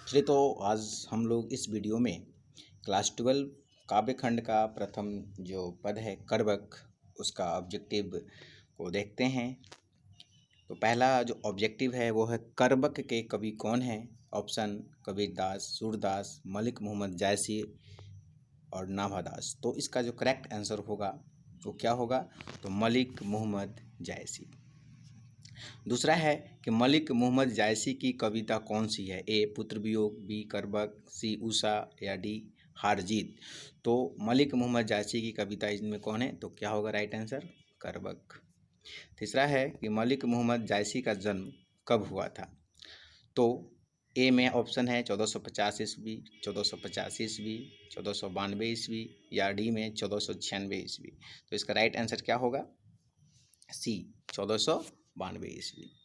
चलिए तो आज हम लोग इस वीडियो में क्लास 12 काव्य खंड का प्रथम जो पद है कर्वक उसका ऑब्जेक्टिव को देखते हैं। तो पहला जो ऑब्जेक्टिव है वो है कर्वक के कवि कौन हैं। ऑप्शन कबीरदास, सूरदास, मलिक मोहम्मद जायसी और नाभादास। तो इसका जो करेक्ट आंसर होगा वो क्या होगा, तो मलिक मोहम्मद जायसी। दूसरा है कि मलिक मोहम्मद जायसी की कविता कौन सी है। ए पुत्र वियोग, बी कर्बक, सी उषा या डी हारजीत। तो मलिक मोहम्मद जायसी की कविता इनमें कौन है, तो क्या होगा राइट आंसर कर्बक। तीसरा है कि मलिक मोहम्मद जायसी का जन्म कब हुआ था। तो ए में ऑप्शन है 1450 ईस्वी, 1485 ईस्वी, 1492 ईस्वी या डी में 1496 ईस्वी। तो इसका राइट आंसर क्या होगा, सी 1492 ईस्वी।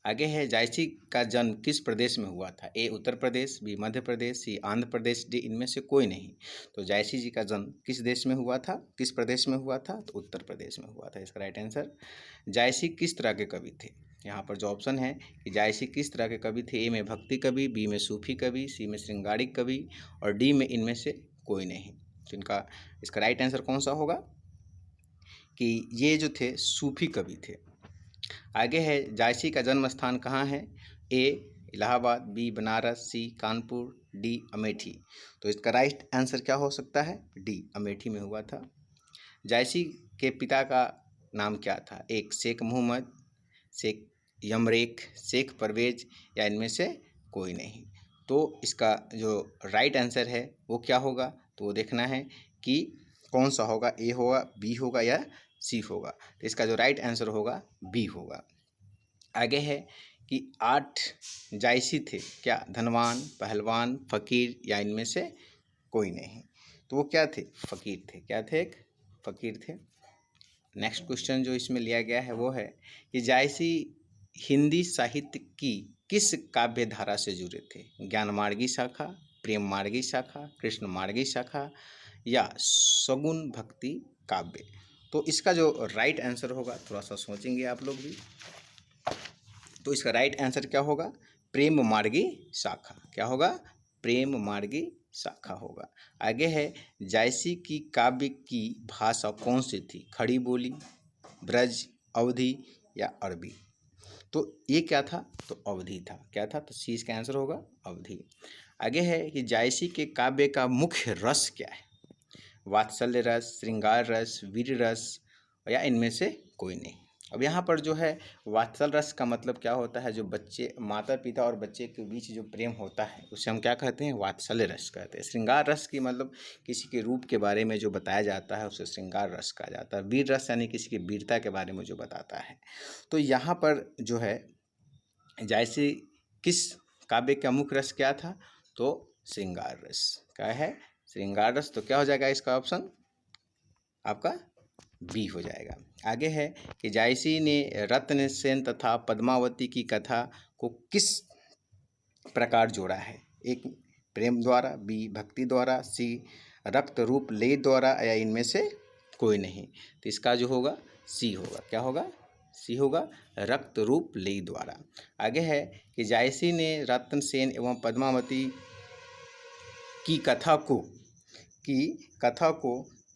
आगे है जायसी का जन्म किस प्रदेश में हुआ था। ए उत्तर प्रदेश, बी मध्य प्रदेश, सी आंध्र प्रदेश, डी इनमें से कोई नहीं। तो जायसी जी का जन्म किस देश में हुआ था, किस प्रदेश में हुआ था, तो उत्तर प्रदेश में हुआ था। इसका राइट आंसर। जायसी किस तरह के कवि थे। यहाँ पर जो ऑप्शन है कि जायसी किस तरह के कवि थे। ए में भक्ति कवि, बी में सूफी कवि, सी में श्रृंगारिक कवि और डी में इनमें से कोई नहीं। तो इनका इसका राइट आंसर कौन सा होगा कि ये जो थे सूफी कवि थे। आगे है जायसी का जन्म स्थान कहाँ है। ए इलाहाबाद, बी बनारस, सी कानपुर, डी अमेठी। तो इसका राइट आंसर क्या हो सकता है, डी अमेठी में हुआ था। जायसी के पिता का नाम क्या था। एक शेख मोहम्मद, शेख यमरेख, शेख परवेज या इनमें से कोई नहीं। तो इसका जो राइट आंसर है वो क्या होगा, तो वो देखना है कि कौन सा होगा, ए होगा, बी होगा या सी होगा। तो इसका जो राइट आंसर होगा बी होगा। आगे है कि 8 जायसी थे क्या, धनवान, पहलवान, फकीर या इनमें से कोई नहीं। तो वो क्या थे, फकीर थे। क्या थे, एक फकीर थे। नेक्स्ट क्वेश्चन जो इसमें लिया गया है वो है कि जायसी हिंदी साहित्य की किस काव्य धारा से जुड़े थे। ज्ञान मार्गी शाखा, प्रेम मार्गी शाखा, कृष्ण मार्गी शाखा या सगुन भक्ति काव्य। तो इसका जो राइट आंसर होगा, थोड़ा सा सोचेंगे आप लोग भी, तो इसका राइट आंसर क्या होगा, प्रेम मार्गी शाखा। क्या होगा, प्रेम मार्गी शाखा होगा। आगे है जायसी की काव्य की भाषा कौन सी थी। खड़ी बोली, ब्रज, अवधी या अरबी। तो ये क्या था, तो अवधी था। क्या था, तो सी इसका आंसर होगा अवधी। आगे है कि जायसी के काव्य का मुख्य रस क्या है। वात्सल्य रस, श्रृंगार रस, वीर रस या इनमें से कोई नहीं। अब यहाँ पर जो है वात्सल रस का मतलब क्या होता है, जो बच्चे, माता पिता और बच्चे के बीच जो प्रेम होता है उसे हम क्या कहते हैं, वात्सल्य रस कहते हैं। श्रृंगार रस की मतलब किसी के रूप के बारे में जो बताया जाता है उसे श्रृंगार रस कहा जाता है। वीर रस यानी किसी की वीरता के बारे में जो बताता है। तो यहाँ पर जो है जायसी किस काव्य का मुख्य रस क्या था, तो श्रृंगार रस। क्या है, श्रृंगार रस। तो क्या हो जाएगा इसका ऑप्शन आपका बी हो जाएगा। आगे है कि जायसी ने रत्न सेन तथा पद्मावती की कथा को किस प्रकार जोड़ा है। एक प्रेम द्वारा, बी भक्ति द्वारा, सी रक्त रूप ले द्वारा या इनमें से कोई नहीं। तो इसका जो होगा सी होगा। क्या होगा, सी होगा, रक्त रूप ले द्वारा। आगे है कि जायसी ने रत्न सेन एवं पद्मावती की कथा को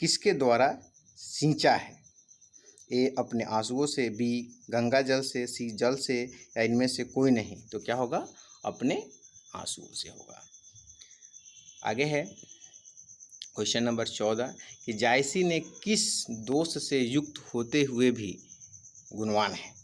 किसके द्वारा सींचा है। ए अपने आंसुओं से, बी गंगा जल से, सी जल से या इनमें से कोई नहीं। तो क्या होगा, अपने आंसुओं से होगा। आगे है क्वेश्चन नंबर 14 कि जायसी ने किस दोष से युक्त होते हुए भी गुणवान है।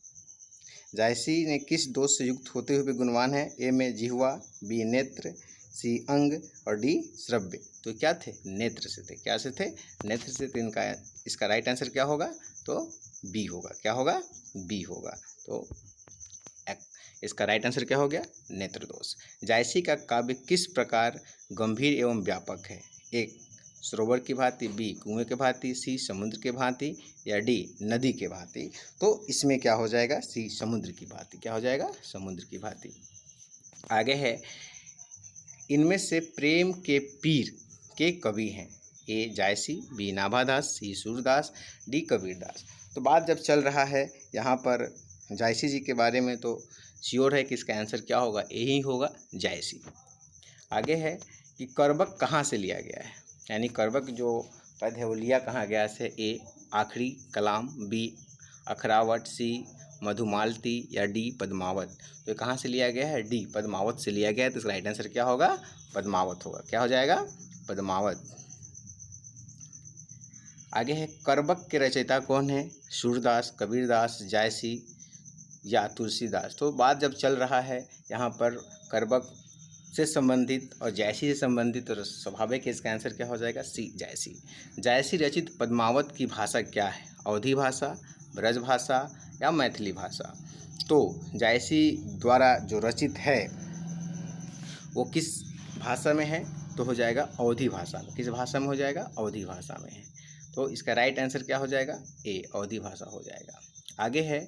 जायसी ने किस दोष से युक्त होते हुए भी गुणवान है। ए में जिह्वा, बी नेत्र, सी अंग और डी श्रव्य। तो क्या थे, नेत्र से थे। क्या से थे, नेत्र से। तो इनका इसका राइट आंसर क्या होगा, तो बी होगा। क्या होगा, बी होगा। तो इसका राइट आंसर क्या हो गया, नेत्र दोष। जायसी का काव्य किस प्रकार गंभीर एवं व्यापक है। एक सरोवर की भांति, बी कुएं के भांति, सी समुद्र के भांति या डी नदी के भांति। तो इसमें क्या हो जाएगा, सी समुद्र की भांति। क्या हो जाएगा, समुद्र की भांति। आगे है इनमें से प्रेम के पीर के कवि हैं। ए जायसी, बी नाभादास, सी सूरदास, डी कबीरदास। तो बात जब चल रहा है यहाँ पर जायसी जी के बारे में, तो श्योर है कि इसका आंसर क्या होगा, ए ही होगा, जायसी। आगे है कि करबक कहाँ से लिया गया है, यानी करबक जो पद है वो लिया कहाँ गया से, ए आखिरी कलाम, बी अखरावट, सी मधुमालती या डी पद्मावत। तो कहाँ से लिया गया है, डी पद्मावत से लिया गया है। तो इसका राइट आंसर क्या होगा, पद्मावत होगा। क्या हो जाएगा, पद्मावत। आगे है करबक के रचयिता कौन है, सूरदास, कबीरदास, जायसी या तुलसीदास। तो बात जब चल रहा है यहाँ पर करबक से संबंधित और जायसी से संबंधित, और स्वाभाविक है इसका आंसर क्या हो जाएगा, सी जायसी। जायसी रचित पद्मावत की भाषा क्या है, अवधी भाषा, ब्रज भाषा या मैथिली भाषा। तो जायसी द्वारा जो रचित है वो किस भाषा में है, तो हो जाएगा अवधी भाषा में। किस भाषा में हो जाएगा, अवधी भाषा में है। तो इसका राइट आंसर क्या हो जाएगा, ए अवधी भाषा हो जाएगा। आगे है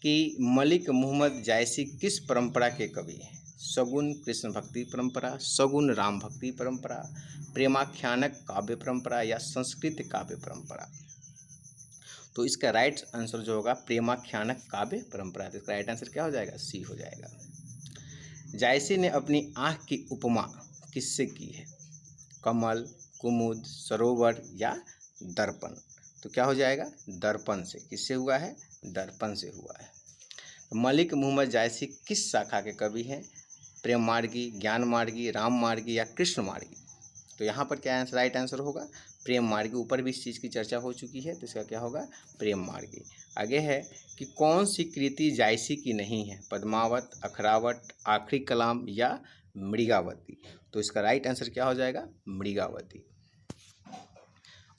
कि मलिक मोहम्मद जायसी किस परंपरा के कवि हैं, सगुन कृष्ण भक्ति परंपरा, सगुन राम भक्ति परंपरा, प्रेमाख्यानक काव्य परंपरा या संस्कृत काव्य परंपरा। तो इसका राइट आंसर जो होगा प्रेमाख्यानक काव्य परंपरा। तो इसका राइट आंसर क्या हो जाएगा, सी हो जाएगा। जायसी ने अपनी आँख की उपमा किससे की है, कमल, कुमुद, सरोवर या दर्पण। तो क्या हो जाएगा, दर्पण से। किससे हुआ है, दर्पण से हुआ है। मलिक मोहम्मद जायसी किस शाखा के कवि हैं, प्रेम मार्गी, ज्ञान मार्गी, राम मार्गी या कृष्ण मार्गी। तो यहाँ पर क्या आंसर, राइट आंसर होगा प्रेम मार्गी। ऊपर भी इस चीज़ की चर्चा हो चुकी है, तो इसका क्या होगा, प्रेम मार्गी। आगे है कि कौन सी कृति जायसी की नहीं है, पद्मावत, अखरावट, आखिरी कलाम या मृगावती। तो इसका राइट आंसर क्या हो जाएगा, मृगावती।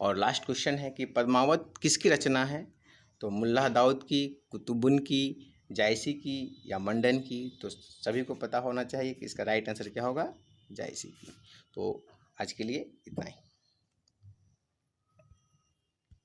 और लास्ट क्वेश्चन है कि पद्मावत किसकी रचना है, तो मुल्ला दाऊद की, कुतुबुन की, जायसी की या मंडन की। तो सभी को पता होना चाहिए कि इसका राइट आंसर क्या होगा, जायसी की। तो आज के लिए इतना ही।